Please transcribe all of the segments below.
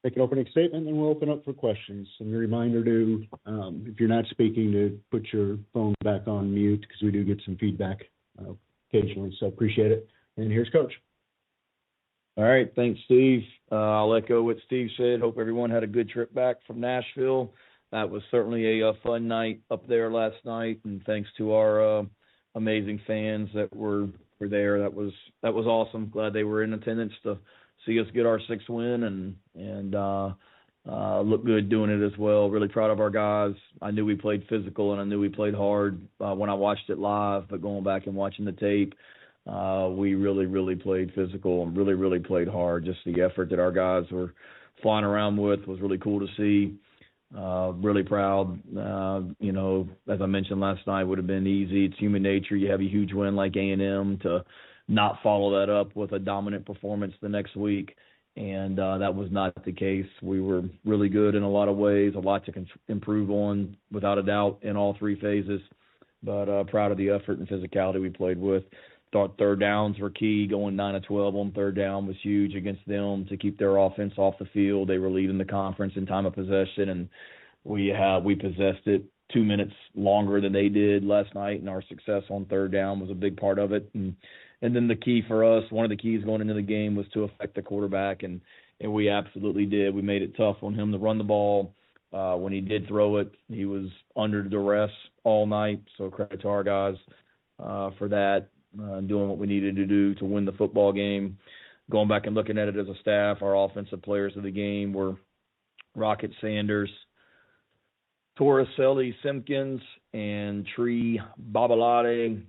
make an opening statement, and we'll open up for questions. And a reminder to, if you're not speaking, to put your phone back on mute because we do get some feedback occasionally. So appreciate it. And here's Coach. All right, thanks, Steve. I'll echo what Steve said. Hope everyone had a good trip back from Nashville. That was certainly a fun night up there last night, and thanks to our amazing fans that were there. That was awesome. Glad they were in attendance to see us get our sixth win and look good doing it as well. Really proud of our guys. I knew we played physical and I knew we played hard when I watched it live, but going back and watching the tape, we really, really played physical and really, really played hard. Just the effort that our guys were flying around with was really cool to see. Really proud. As I mentioned last night, would have been easy. It's human nature. You have a huge win like A&M to not follow that up with a dominant performance the next week. And that was not the case. We were really good in a lot of ways, a lot to improve on, without a doubt, in all three phases. But proud of the effort and physicality we played with. Thought third downs were key. Going 9 of 12 on third down was huge against them to keep their offense off the field. They were leading the conference in time of possession, and we possessed it 2 minutes longer than they did last night, and our success on third down was a big part of it. And then the key for us, one of the keys going into the game, was to affect the quarterback, and we absolutely did. We made it tough on him to run the ball. When he did throw it, he was under duress all night, so credit to our guys for that. Doing what we needed to do to win the football game. Going back and looking at it as a staff, our offensive players of the game were Rocket Sanders, Torricelli Simpkins, and Tree Babalade.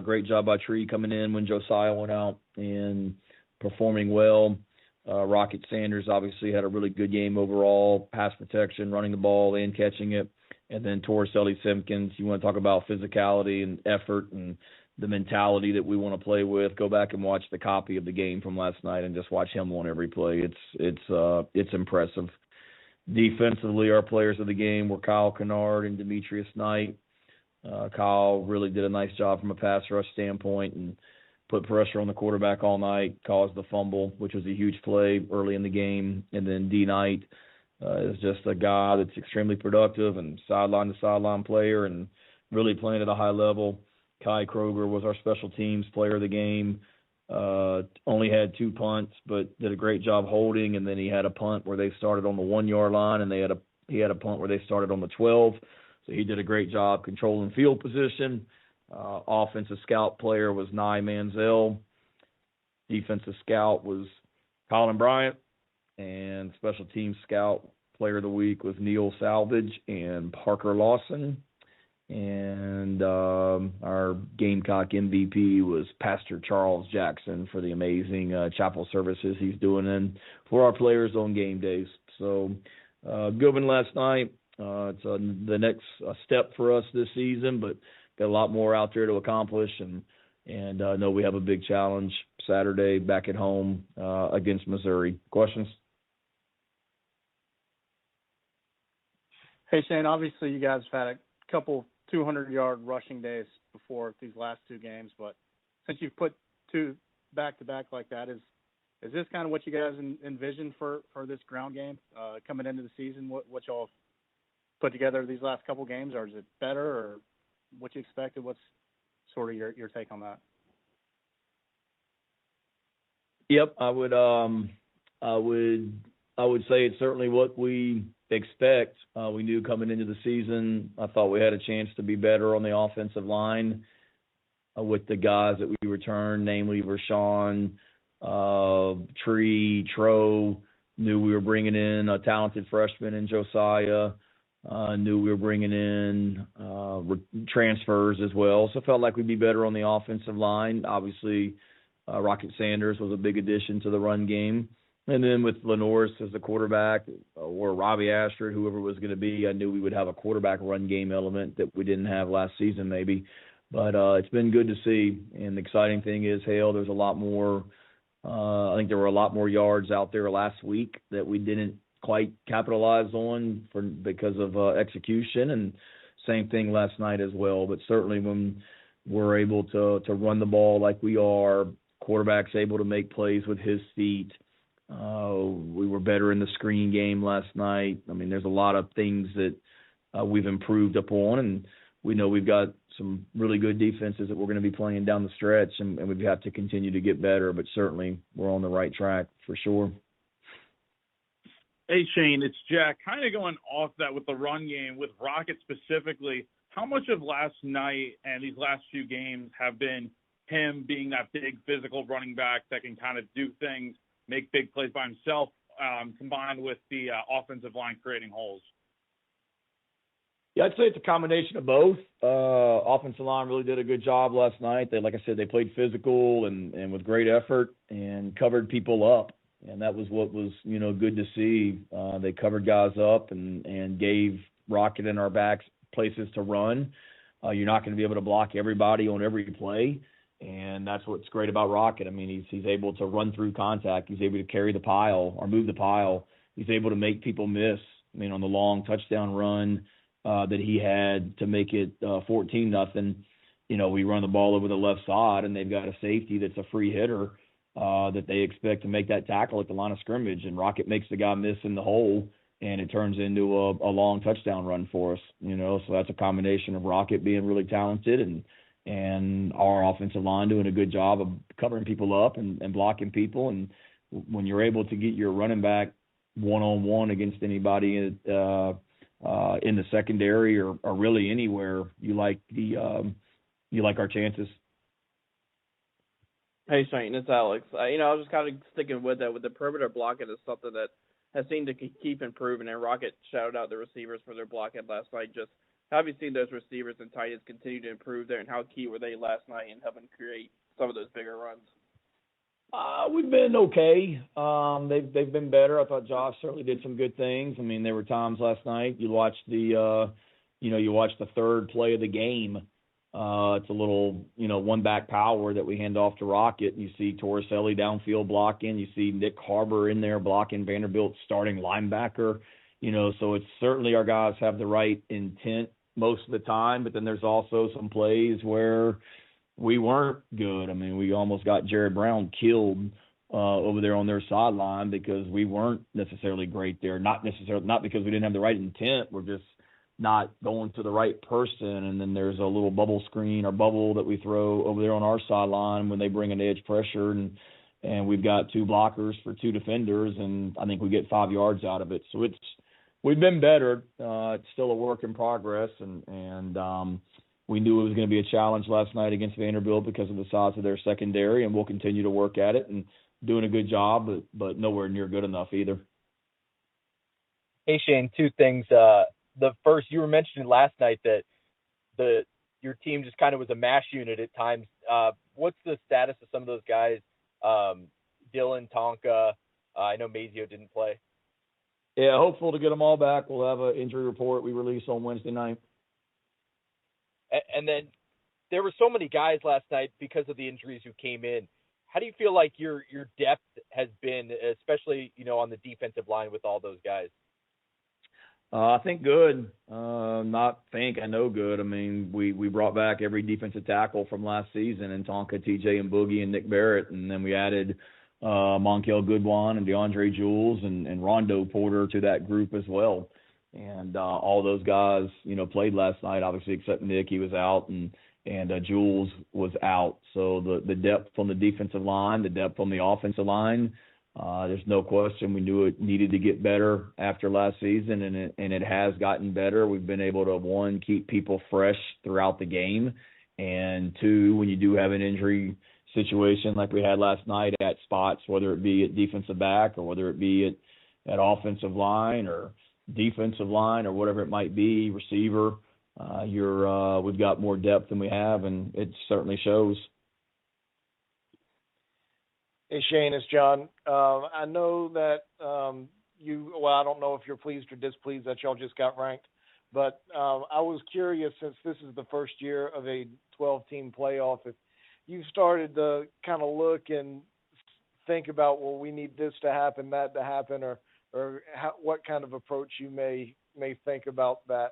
Great job by Tree coming in when Josiah went out and performing well. Rocket Sanders obviously had a really good game overall, pass protection, running the ball and catching it. And then Torricelli Simpkins, you want to talk about physicality and effort and the mentality that we want to play with. Go back and watch the copy of the game from last night and just watch him on every play. It's impressive. Defensively, our players of the game were Kyle Kennard and Demetrius Knight. Kyle really did a nice job from a pass rush standpoint and put pressure on the quarterback all night, caused the fumble, which was a huge play early in the game. And then D. Knight is just a guy that's extremely productive and sideline-to-sideline player and really playing at a high level. Kai Kroger was our special teams player of the game. Only had 2 punts, but did a great job holding. And then he had a punt where they started on the 1 yard line, and he had a punt where they started on the 12. So he did a great job controlling field position. Offensive scout player was Nye Manziel. Defensive scout was Colin Bryant, and special teams scout player of the week was Neil Salvage and Parker Lawson. And our Gamecock MVP was Pastor Charles Jackson for the amazing chapel services he's doing in for our players on game days. So good one last night. It's the next step for us this season, but got a lot more out there to accomplish. And I know we have a big challenge Saturday back at home against Missouri. Questions? Hey, Shane, obviously you guys have had a couple 200-yard rushing days before these last 2 games, but since you've put 2 back-to-back like that, is this kind of what you guys envisioned for this ground game coming into the season, what y'all put together these last couple games, or is it better, or what you expected? What's sort of your take on that? Yep, I would say it's certainly what we expect. We knew coming into the season, I thought we had a chance to be better on the offensive line with the guys that we returned, namely Rashawn, Tree, Tro. Knew we were bringing in a talented freshman in Josiah. Knew we were bringing in transfers as well. So felt like we'd be better on the offensive line. Obviously, Rocket Sanders was a big addition to the run game. And then with Lenoris as the quarterback, or Robbie Ashford, whoever it was going to be, I knew we would have a quarterback run game element that we didn't have last season maybe. But it's been good to see. And the exciting thing is, there's a lot more I think there were a lot more yards out there last week that we didn't quite capitalize on because of execution, and same thing last night as well. But certainly when we're able to run the ball like we are, quarterback's able to make plays with his feet, We were better in the screen game last night. I mean, there's a lot of things that we've improved upon, and we know we've got some really good defenses that we're going to be playing down the stretch, and we've got to continue to get better, but certainly we're on the right track for sure. Hey, Shane, it's Jack. Kind of going off that with the run game, with Rocket specifically, how much of last night and these last few games have been him being that big physical running back that can kind of do things, make big plays by himself, combined with the offensive line creating holes? Yeah, I'd say it's a combination of both. Offensive line really did a good job last night. They, like I said, they played physical and with great effort and covered people up. And that was what was, good to see. They covered guys up and gave Rocket and our backs places to run. You're not going to be able to block everybody on every play. And that's what's great about Rocket. I mean, he's able to run through contact. He's able to carry the pile or move the pile. He's able to make people miss. I mean, on the long touchdown run that he had to make it 14-0, we run the ball over the left side, and they've got a safety that's a free hitter that they expect to make that tackle at the line of scrimmage. And Rocket makes the guy miss in the hole, and it turns into a long touchdown run for us. So that's a combination of Rocket being really talented and our offensive line doing a good job of covering people up and blocking people. And when you're able to get your running back one-on-one against anybody in the secondary or really anywhere, you like our chances. Hey, Shane, it's Alex. I was just kind of sticking with that. With the perimeter blocking is something that has seemed to keep improving, and Rocket shouted out the receivers for their blocking last night. Just how have you seen those receivers and tight ends continue to improve there, and how key were they last night in helping create some of those bigger runs? We've been okay. They've been better. I thought Josh certainly did some good things. I mean, there were times last night you watched the third play of the game. It's a little, one back power that we hand off to Rocket. You see Torricelli downfield blocking. You see Nick Harbor in there blocking Vanderbilt starting linebacker. So it's certainly our guys have the right intent most of the time, but then there's also some plays where we weren't good. I mean, we almost got Jared Brown killed over there on their sideline because we weren't necessarily great there. Not because we didn't have the right intent. We're just not going to the right person. And then there's a little bubble screen or bubble that we throw over there on our sideline when they bring an edge pressure, and we've got two blockers for two defenders, and I think we get 5 yards out of it. So we've been better. It's still a work in progress, and we knew it was going to be a challenge last night against Vanderbilt because of the size of their secondary, and we'll continue to work at it and doing a good job, but nowhere near good enough either. Hey, Shane, two things. The first, you were mentioning last night that your team just kind of was a mash unit at times. What's the status of some of those guys? Dylan, Tonka, I know Mazio didn't play. Yeah, hopeful to get them all back. We'll have an injury report we release on Wednesday night. And then there were so many guys last night because of the injuries who came in. How do you feel like your depth has been, especially, on the defensive line with all those guys? I think good. I know good. I mean, we brought back every defensive tackle from last season, and Tonka, TJ, and Boogie, and Nick Barrett, and then we added Monkel Goodwin and DeAndre Jules and Rondo Porter to that group as well. And all those guys, played last night, obviously, except Nick. He was out, and Jules was out. So the depth on the defensive line, the depth on the offensive line, there's no question we knew it needed to get better after last season, and it has gotten better. We've been able to, one, keep people fresh throughout the game, and two, when you do have an injury situation like we had last night at spots, whether it be at defensive back or whether it be at offensive line or defensive line or whatever it might be, receiver, we've got more depth than we have, and it certainly shows. Hey, Shane, it's John. I know that I don't know if you're pleased or displeased that y'all just got ranked, but I was curious, since this is the first year of a 12-team playoff, if you've started to kind of look and think about, well, we need this to happen, that to happen, or what kind of approach you may think about that.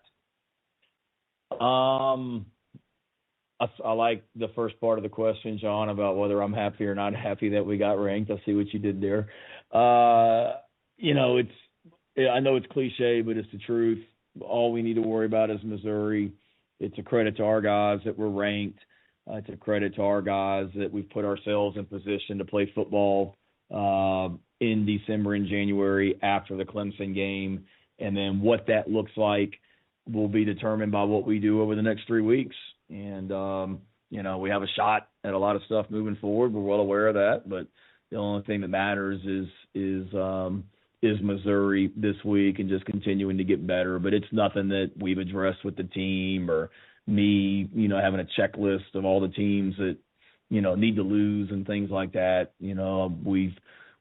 I like the first part of the question, John, about whether I'm happy or not happy that we got ranked. I see what you did there. I know it's cliche, but it's the truth. All we need to worry about is Missouri. It's a credit to our guys that we're ranked. It's a credit to our guys that we've put ourselves in position to play football in December and January after the Clemson game. And then what that looks like will be determined by what we do over the next 3 weeks. And, we have a shot at a lot of stuff moving forward. We're well aware of that. But the only thing that matters is Missouri this week and just continuing to get better. But it's nothing that we've addressed with the team or me, having a checklist of all the teams that, need to lose and things like that.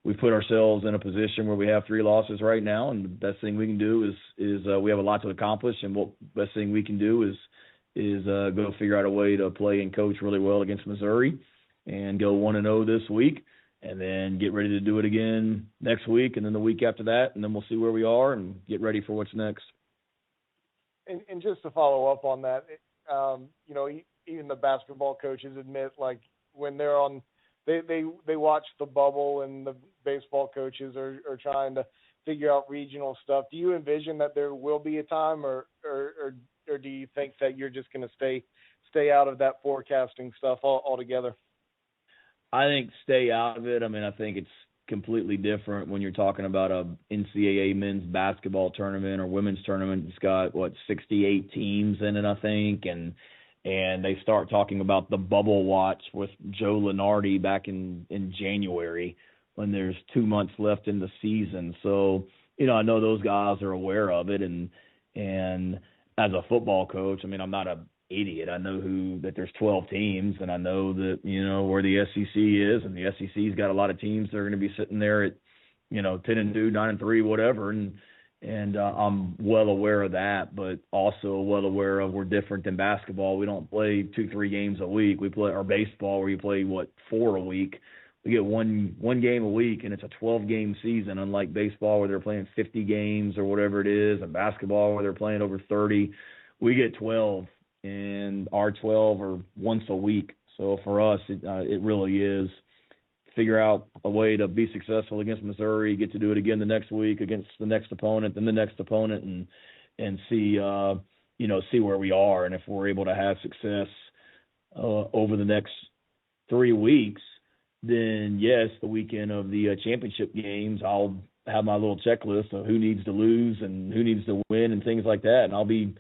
We've put ourselves in a position where we have 3 losses right now, and the best thing we can do is we have a lot to accomplish, and what best thing we can do is go figure out a way to play and coach really well against Missouri and go 1-0 this week, and then get ready to do it again next week and then the week after that, and then we'll see where we are and get ready for what's next. And just to follow up on that, even the basketball coaches admit, like, when they're on, they watch the bubble, and the baseball coaches are trying to figure out regional stuff. Do you envision that there will be a time, or do you think that you're just going to stay out of that forecasting stuff altogether? I think stay out of it. I mean, I think it's completely different when you're talking about a NCAA men's basketball tournament or women's tournament. It's got 68 teams in it, I think, and they start talking about the bubble watch with Joe Lunardi back in January when there's 2 months left in the season. So, I know those guys are aware of it, and as a football coach, I mean, I'm not an idiot. I know that there's 12 teams, and I know that, where the SEC is, and the SEC's got a lot of teams that are going to be sitting there at, 10-2, 9-3, whatever, and I'm well aware of that, but also well aware of we're different than basketball. We don't play 2-3 games a week. We play our baseball where you play 4 a week. We get one game a week, and it's a 12-game season, unlike baseball where they're playing 50 games or whatever it is, and basketball where they're playing over 30. We get 12, and our 12 are once a week. So for us, it really is figure out a way to be successful against Missouri, get to do it again the next week against the next opponent, then the next opponent, and see where we are. And if we're able to have success over the next 3 weeks, then yes, the weekend of the championship games, I'll have my little checklist of who needs to lose and who needs to win and things like that. And I'll be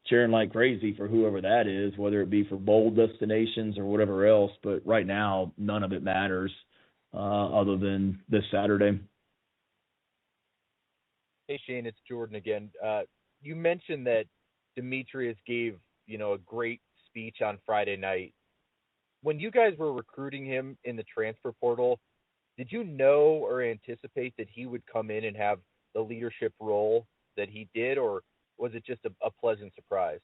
cheering like crazy for whoever that is, whether it be for bowl destinations or whatever else. But right now, none of it matters other than this Saturday. Hey, Shane, it's Jordan again. You mentioned that Demetrius gave, a great speech on Friday night. When you guys were recruiting him in the transfer portal, did you know or anticipate that he would come in and have the leadership role that he did, or was it just a pleasant surprise?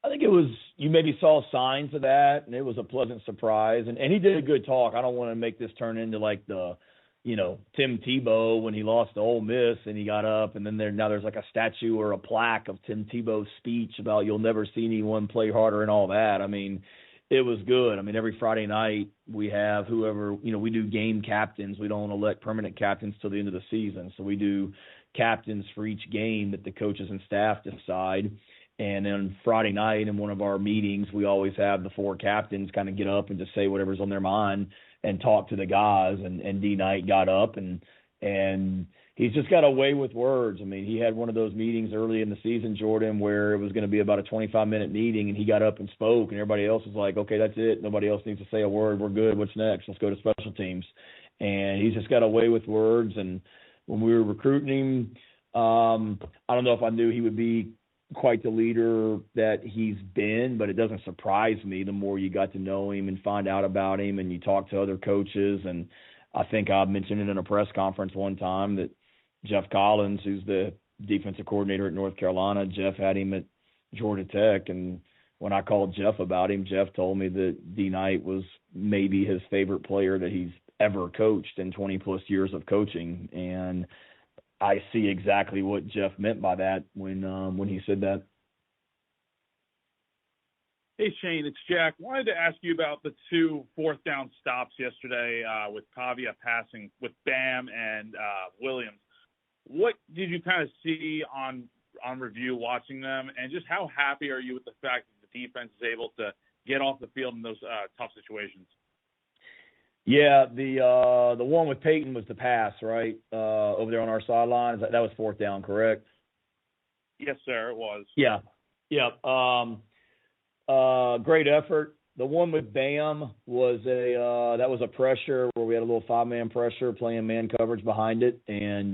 I think it was, you maybe saw signs of that, and it was a pleasant surprise. And he did a good talk. I don't want to make this turn into like the, Tim Tebow when he lost to Ole Miss and he got up, and then there's like a statue or a plaque of Tim Tebow's speech about you'll never see anyone play harder and all that. I mean, it was good. I mean, every Friday night we have whoever, we do game captains. We don't elect permanent captains till the end of the season. So we do captains for each game that the coaches and staff decide. And then Friday night in one of our meetings, we always have the 4 captains kind of get up and just say whatever's on their mind and talk to the guys. And D Knight got up and he's just got a way with words. I mean, he had one of those meetings early in the season, Jordan, where it was going to be about a 25-minute meeting, and he got up and spoke, and everybody else was like, okay, that's it. Nobody else needs to say a word. We're good. What's next? Let's go to special teams. And he's just got a way with words. And when we were recruiting him, I don't know if I knew he would be quite the leader that he's been, but it doesn't surprise me the more you got to know him and find out about him and you talk to other coaches. And I think I mentioned it in a press conference one time that Jeff Collins, who's the defensive coordinator at North Carolina, Jeff had him at Georgia Tech. And when I called Jeff about him, Jeff told me that D Knight was maybe his favorite player that he's ever coached in 20-plus years of coaching. And I see exactly what Jeff meant by that when he said that. Hey, Shane, it's Jack. Wanted to ask you about the 2 fourth-down stops yesterday with Pavia passing with Bam and Williams. What did you kind of see on review watching them, and just how happy are you with the fact that the defense is able to get off the field in those tough situations? Yeah, the one with Peyton was the pass, right, over there on our sideline. That was fourth down, correct? Yes, sir, it was. Yeah. Great effort. The one with Bam was a pressure where we had a little 5-man pressure playing man coverage behind it, and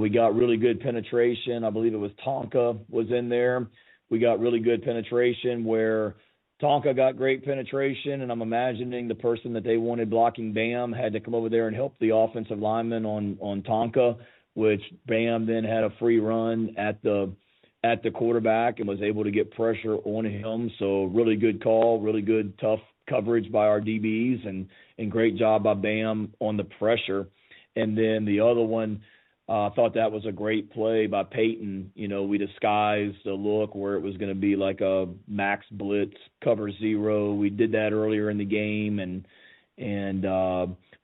we got really good penetration. I believe it was Tonka was in there. We got really good penetration where Tonka got great penetration, and I'm imagining the person that they wanted blocking Bam had to come over there and help the offensive lineman on Tonka, which Bam then had a free run at the quarterback and was able to get pressure on him. So really good call, really good tough coverage by our DBs, and great job by Bam on the pressure. And then the other one, I thought that was a great play by Peyton. You know, we disguised a look where it was going to be like a max blitz cover 0. We did that earlier in the game, and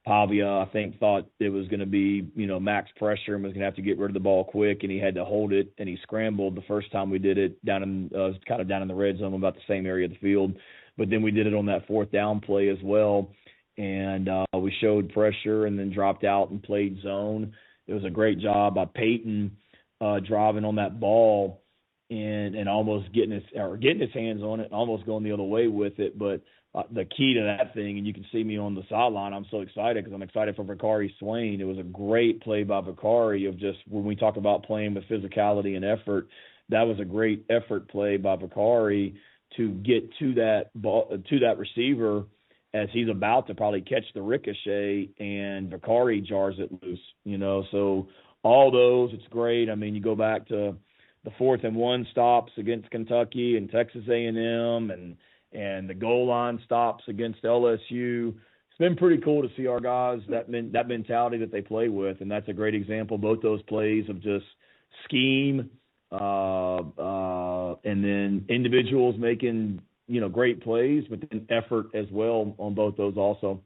Pavia, I think, thought it was going to be, max pressure and was going to have to get rid of the ball quick, and he had to hold it, and he scrambled the first time we did it down in the red zone, about the same area of the field. But then we did it on that fourth down play as well, and we showed pressure and then dropped out and played zone. It was a great job by Peyton driving on that ball and almost getting his hands on it and almost going the other way with it. But the key to that thing, and you can see me on the sideline, I'm so excited because I'm excited for Vakari Swain. It was a great play by Vakari of just when we talk about playing with physicality and effort, that was a great effort play by Vakari to get to that ball, to that receiver as he's about to probably catch the ricochet, and Vakari jars it loose, So all those, it's great. I mean, you go back to the 4th and 1 stops against Kentucky and Texas A&M and the goal line stops against LSU. It's been pretty cool to see our guys, that mentality that they play with, and that's a great example, both those plays of just scheme and then individuals making, great plays, but then effort as well on both those also.